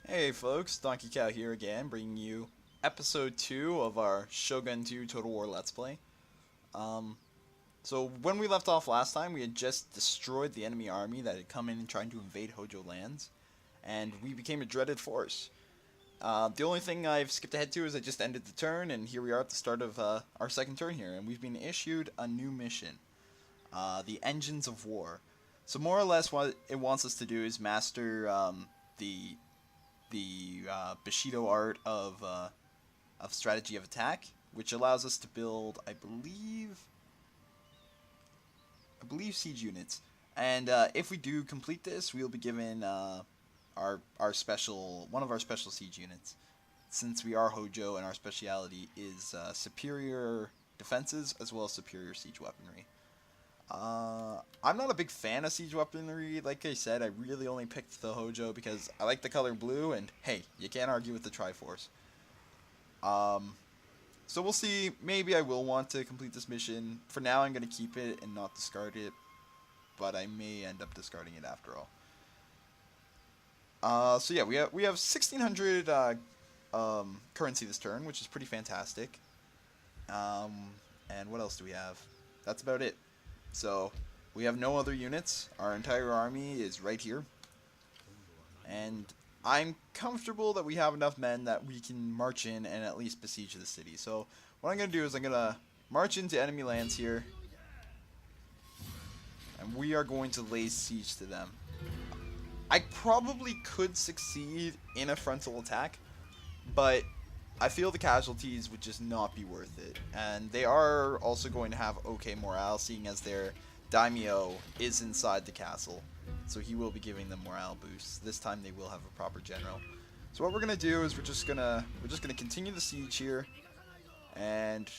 Hey folks, Donkey Cow here again, bringing you episode 2 of our Shogun 2 Total War Let's Play. Um, so when we left off last time, we had just destroyed the enemy army that had come in and tried to invade Hojo lands, and we became a dreaded force. The only thing I've skipped ahead to is I just ended the turn, and here we are at the start of our second turn here, and we've been issued a new mission, the Engines of War. So more or less what it wants us to do is master the Bushido art of strategy of attack, which allows us to build, I believe siege units. And if we do complete this, we'll be given our special one of our special siege units, since we are Hojo and our speciality is superior defenses as well as superior siege weaponry. I'm not a big fan of siege weaponry. Like I said, I really only picked the Hojo because I like the color blue, and hey, you can't argue with the Triforce. So we'll see. Maybe I will want to complete this mission. For now, I'm going to keep it and not discard it, but I may end up discarding it after all. So yeah, we have 1600 currency this turn, which is pretty fantastic. And what else do we have? That's about it. So, we have no other units. Our entire army is right here. And I'm comfortable that we have enough men that we can march in and at least besiege the city. So, what I'm going to do is I'm going to march into enemy lands here. And we are going to lay siege to them. I probably could succeed in a frontal attack, but I feel the casualties would just not be worth it. And they are also going to have okay morale, seeing as their daimyo is inside the castle. So he will be giving them morale boosts. This time they will have a proper general. So what we're gonna do is we're just gonna continue the siege here, and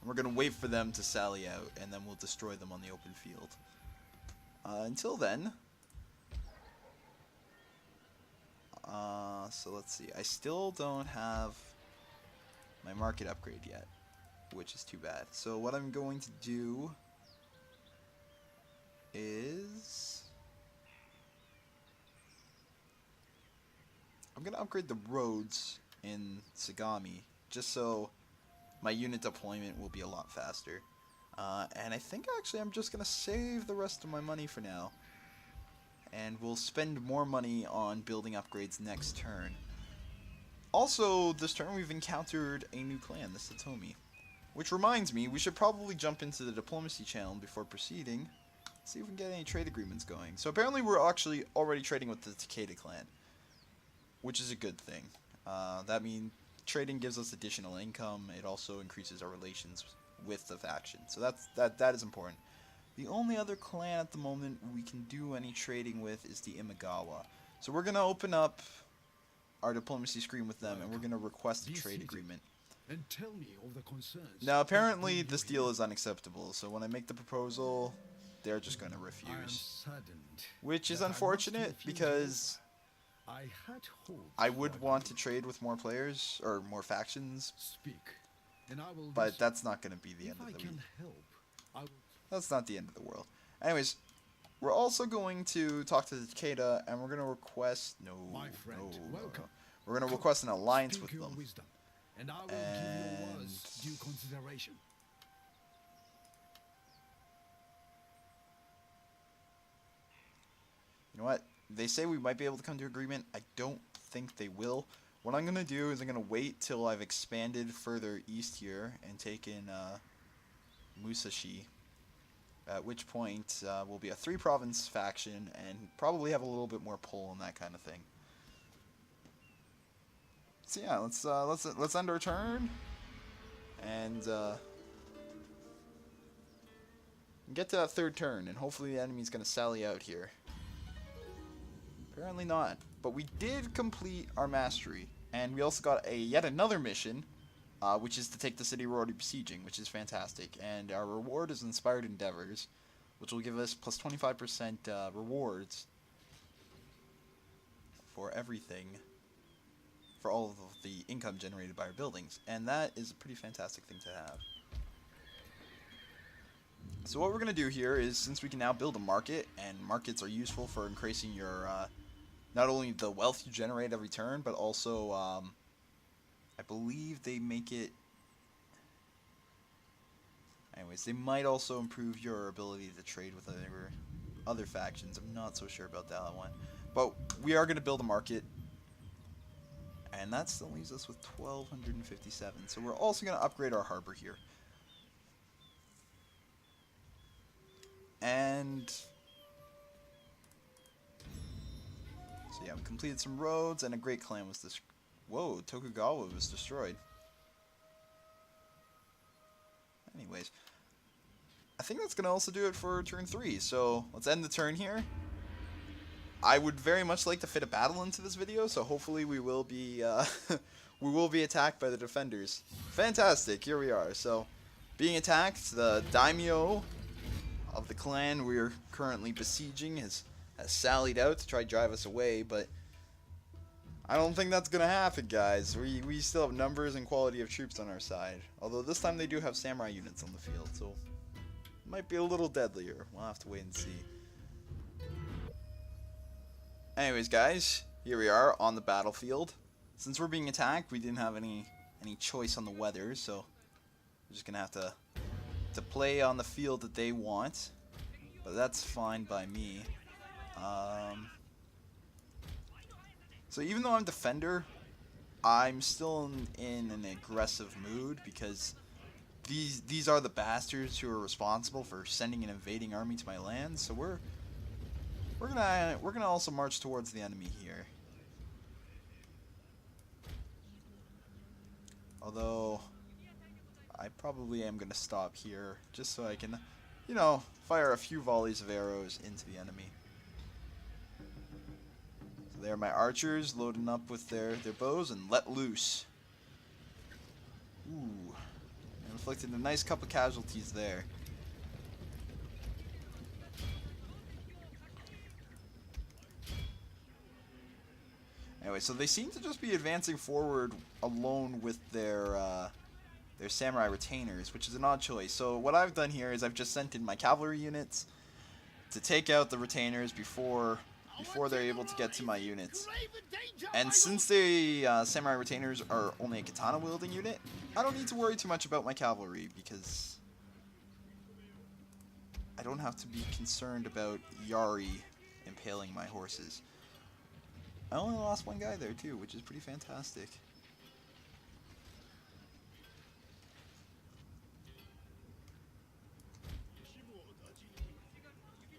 we're gonna wait for them to sally out, and then we'll destroy them on the open field. Until then, so let's see. I still don't have my market upgrade yet, which is too bad. So what I'm going to do is I'm going to upgrade the roads in Sagami, just so my unit deployment will be a lot faster. And I think actually I'm just going to save the rest of my money for now. And we'll spend more money on building upgrades next turn. Also, this turn we've encountered a new clan, the Satomi. Which reminds me, we should probably jump into the diplomacy channel before proceeding. See if we can get any trade agreements going. So apparently we're actually already trading with the Takeda clan, which is a good thing. That means trading gives us additional income. It also increases our relations with the faction. So that is important. The only other clan at the moment we can do any trading with is the Imagawa. So we're going to open up our diplomacy screen with them, and we're going to request a trade agreement. And tell me of the concerns. Now, apparently, this deal is unacceptable, so when I make the proposal, they're just going to refuse. Which is unfortunate, because I would want to trade with more players, or more factions, but that's not going to be the end of the week. That's not the end of the world. Anyways, we're also going to talk to the Takeda, and we're going to request... we're going to request an alliance with them. And I will give your words due consideration. You know what? They say we might be able to come to agreement. I don't think they will. What I'm going to do is I'm going to wait till I've expanded further east here and taken Musashi. At which point we'll be a 3-province faction and probably have a little bit more pull and that kind of thing. So yeah, let's end our turn and get to that third turn, and hopefully the enemy's gonna sally out here. Apparently not, but we did complete our mastery, and we also got yet another mission, which is to take the city we're already besieging, which is fantastic. And our reward is Inspired Endeavors, which will give us plus 25% rewards for everything. For all of the income generated by our buildings, and that is a pretty fantastic thing to have. So what we're going to do here is, since we can now build a market, and markets are useful for increasing your not only the wealth you generate every turn, but also I believe they make it. Anyways, they might also improve your ability to trade with other factions. I'm not so sure about that one. But we are going to build a market. And that still leaves us with 1,257. So we're also going to upgrade our harbor here. And so yeah, we completed some roads, and a great clan was this. Whoa, Tokugawa was destroyed. Anyways, I think that's going to also do it for turn 3. So let's end the turn here. I would very much like to fit a battle into this video, so hopefully we will be we will be attacked by the defenders. Fantastic, here we are. So, being attacked, the daimyo of the clan we're currently besieging has sallied out to try to drive us away, but I don't think that's gonna happen, guys. We still have numbers and quality of troops on our side. Although this time they do have samurai units on the field, so it might be a little deadlier. We'll have to wait and see. Anyways, guys, here we are on the battlefield. Since we're being attacked, we didn't have any choice on the weather, so we're just gonna have to play on the field that they want. But that's fine by me. So even though I'm defender, I'm still in an aggressive mood because these are the bastards who are responsible for sending an invading army to my land. So we're gonna also march towards the enemy here. Although I probably am gonna stop here just so I can, you know, fire a few volleys of arrows into the enemy. So there are my archers loading up with their bows and let loose. Ooh, inflicted a nice couple casualties there. Anyway, so they seem to just be advancing forward alone with their samurai retainers, which is an odd choice. So what I've done here is I've just sent in my cavalry units to take out the retainers before they're able to get to my units. And since the samurai retainers are only a katana wielding unit, I don't need to worry too much about my cavalry because I don't have to be concerned about Yari impaling my horses. I only lost one guy there too, which is pretty fantastic.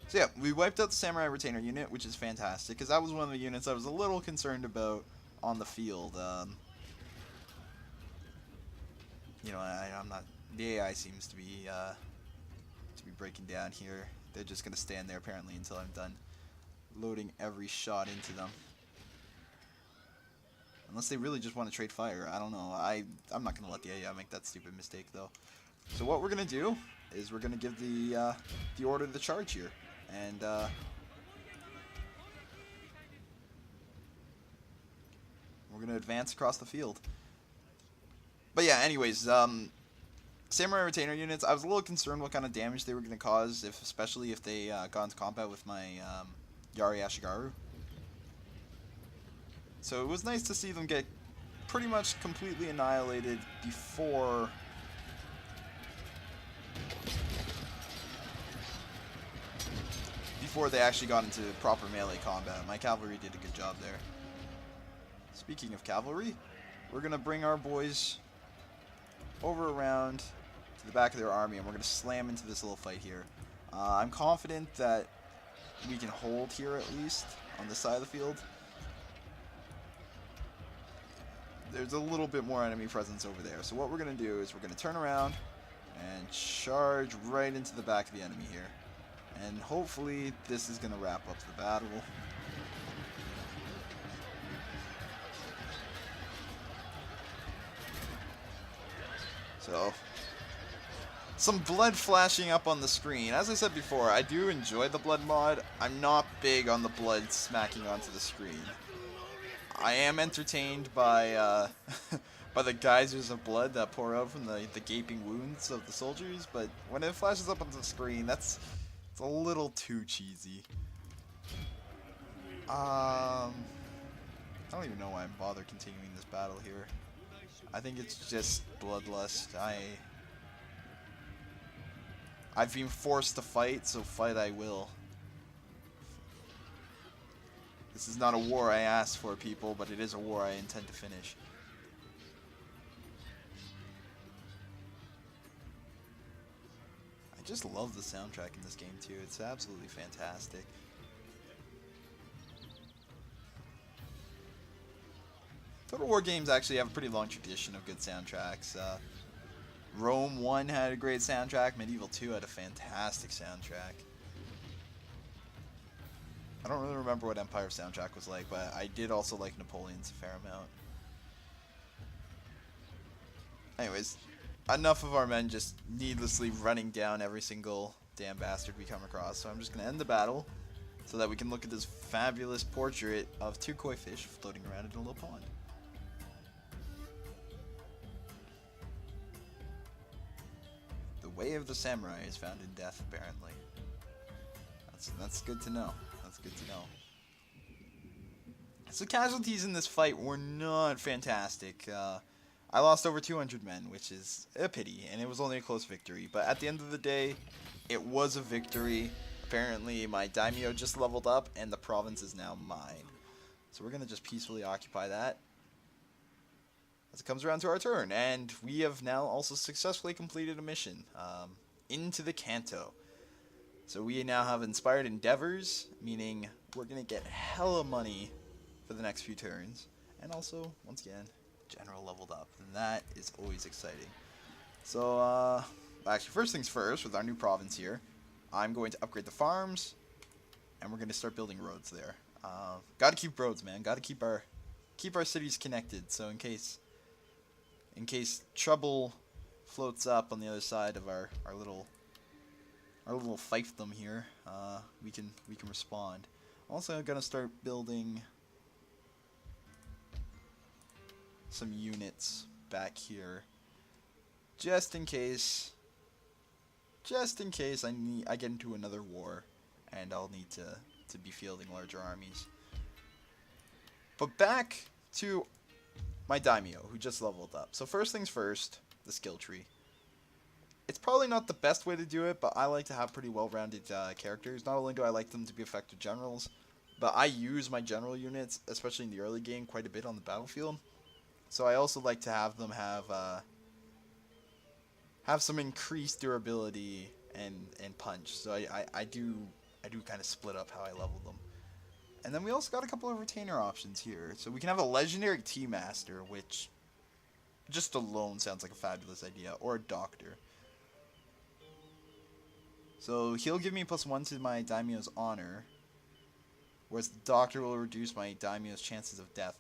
So yeah, we wiped out the Samurai Retainer unit, which is fantastic, because that was one of the units I was a little concerned about on the field. You know, I'm not. The AI seems to be breaking down here. They're just gonna stand there apparently until I'm done loading every shot into them. Unless they really just want to trade fire. I don't know. I'm not going to let the AI make that stupid mistake, though. So what we're going to do is we're going to give the order to charge here. And we're going to advance across the field. But yeah, anyways, Samurai Retainer units, I was a little concerned what kind of damage they were going to cause, especially if they got into combat with my Yari Ashigaru. So it was nice to see them get pretty much completely annihilated before they actually got into proper melee combat. My cavalry did a good job there. Speaking of cavalry, we're going to bring our boys over around to the back of their army, and we're going to slam into this little fight here. I'm confident that we can hold here at least on this side of the field. There's a little bit more enemy presence over there. So what we're going to do is we're going to turn around and charge right into the back of the enemy here. And hopefully this is going to wrap up the battle. So, some blood flashing up on the screen. As I said before, I do enjoy the blood mod. I'm not big on the blood smacking onto the screen. I am entertained by by the geysers of blood that pour out from the gaping wounds of the soldiers, but when it flashes up on the screen, it's a little too cheesy. I don't even know why I'm bothered continuing this battle here. I think it's just bloodlust. I've been forced to fight, so fight I will. This is not a war I asked for, people, but it is a war I intend to finish. I just love the soundtrack in this game too. It's absolutely fantastic. Total War games actually have a pretty long tradition of good soundtracks. Rome 1 had a great soundtrack. Medieval 2 had a fantastic soundtrack. I don't really remember what Empire soundtrack was like, but I did also like Napoleon's a fair amount. Anyways, enough of our men just needlessly running down every single damn bastard we come across. So I'm just going to end the battle so that we can look at this fabulous portrait of two koi fish floating around in a little pond. The way of the samurai is found in death, apparently. That's good to know. That's good to know. So casualties in this fight were not fantastic. I lost over 200 men, which is a pity, and it was only a close victory. But at the end of the day, it was a victory. Apparently, my daimyo just leveled up, and the province is now mine. So we're going to just peacefully occupy that as it comes around to our turn. And we have now also successfully completed a mission into the Kanto. So we now have inspired endeavors, meaning we're going to get hella money for the next few turns. And also, once again, general leveled up, and that is always exciting. So, actually, first things first, with our new province here, I'm going to upgrade the farms, and we're going to start building roads there. Gotta keep roads, man. Gotta keep our cities connected, so in case trouble floats up on the other side of our little fiefdom here, we can respond. Also, I'm gonna start building some units back here, just in case I get into another war, and I'll need to be fielding larger armies. But back to my daimyo, who just leveled up. So first things first, the skill tree. It's probably not the best way to do it, but I like to have pretty well-rounded characters. Not only do I like them to be effective generals, but I use my general units, especially in the early game, quite a bit on the battlefield. So I also like to have them have some increased durability and punch. So I do kind of split up how I level them. And then we also got a couple of retainer options here. So we can have a legendary tea master, which just alone sounds like a fabulous idea, or a doctor. So he'll give me +1 to my daimyo's honor, whereas the doctor will reduce my daimyo's chances of death.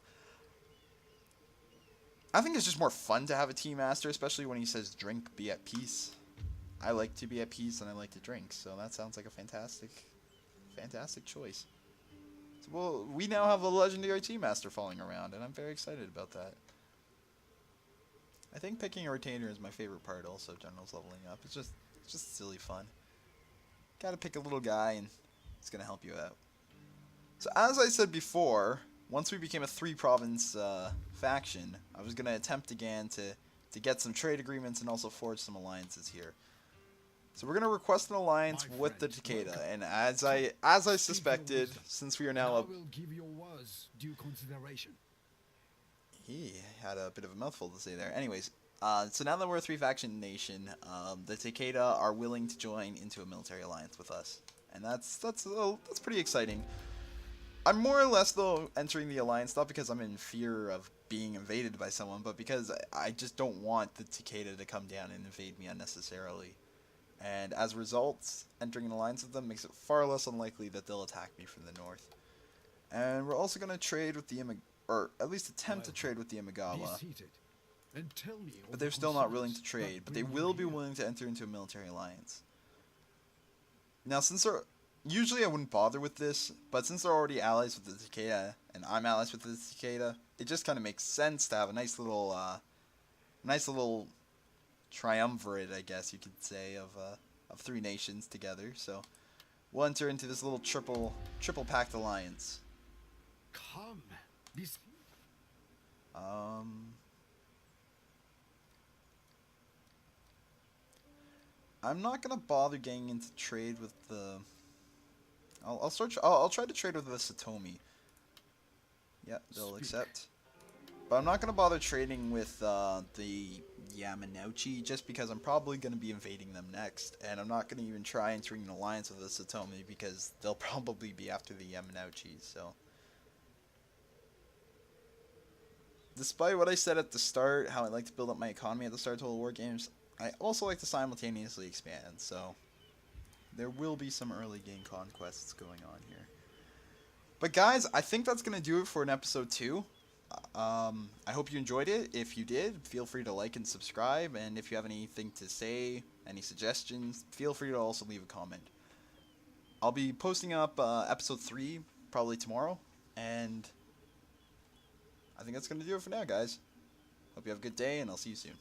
I think it's just more fun to have a tea master, especially when he says drink, be at peace. I like to be at peace and I like to drink, so that sounds like a fantastic choice. So, well, we now have a legendary tea master falling around, and I'm very excited about that. I think picking a retainer is my favorite part also, generals leveling up. It's just silly fun. Gotta pick a little guy and it's gonna help you out. So as I said before, once we became a 3-province faction, I was gonna attempt again to get some trade agreements and also forge some alliances here. So we're gonna request an alliance with the Takeda, and as I suspected, since we are now will give your words due consideration. He had a bit of a mouthful to say there. Anyways, so now that we're a 3-faction nation, the Takeda are willing to join into a military alliance with us, and that's pretty exciting. I'm more or less though entering the alliance not because I'm in fear of being invaded by someone, but because I just don't want the Takeda to come down and invade me unnecessarily. And as a result, entering an alliance with them makes it far less unlikely that they'll attack me from the north. And we're also going to trade with the or at least attempt to trade with the Imagawa. But they're still not willing to trade, but they will be willing to enter into a military alliance. Now, since they're... Usually I wouldn't bother with this, but since they're already allies with the Takeda, and I'm allies with the Takeda, it just kind of makes sense to have a nice little triumvirate, I guess you could say, of 3 nations together. So we'll enter into this little triple pact alliance. Come. This. I'm not gonna bother getting into trade with the. I'll try to trade with the Satomi. Yeah, they'll Speak. accept. But I'm not gonna bother trading with the Yamanouchi just because I'm probably gonna be invading them next, and I'm not gonna even try entering an alliance with the Satomi because they'll probably be after the Yamanouchi. So, despite what I said at the start, how I like to build up my economy at the start of Total War games, I also like to simultaneously expand. So, there will be some early game conquests going on here. But guys, I think that's gonna do it for an episode 2. I hope you enjoyed it. If you did, feel free to like and subscribe. And if you have anything to say, any suggestions, feel free to also leave a comment. I'll be posting up episode 3 probably tomorrow. And I think that's going to do it for now, guys. Hope you have a good day, and I'll see you soon.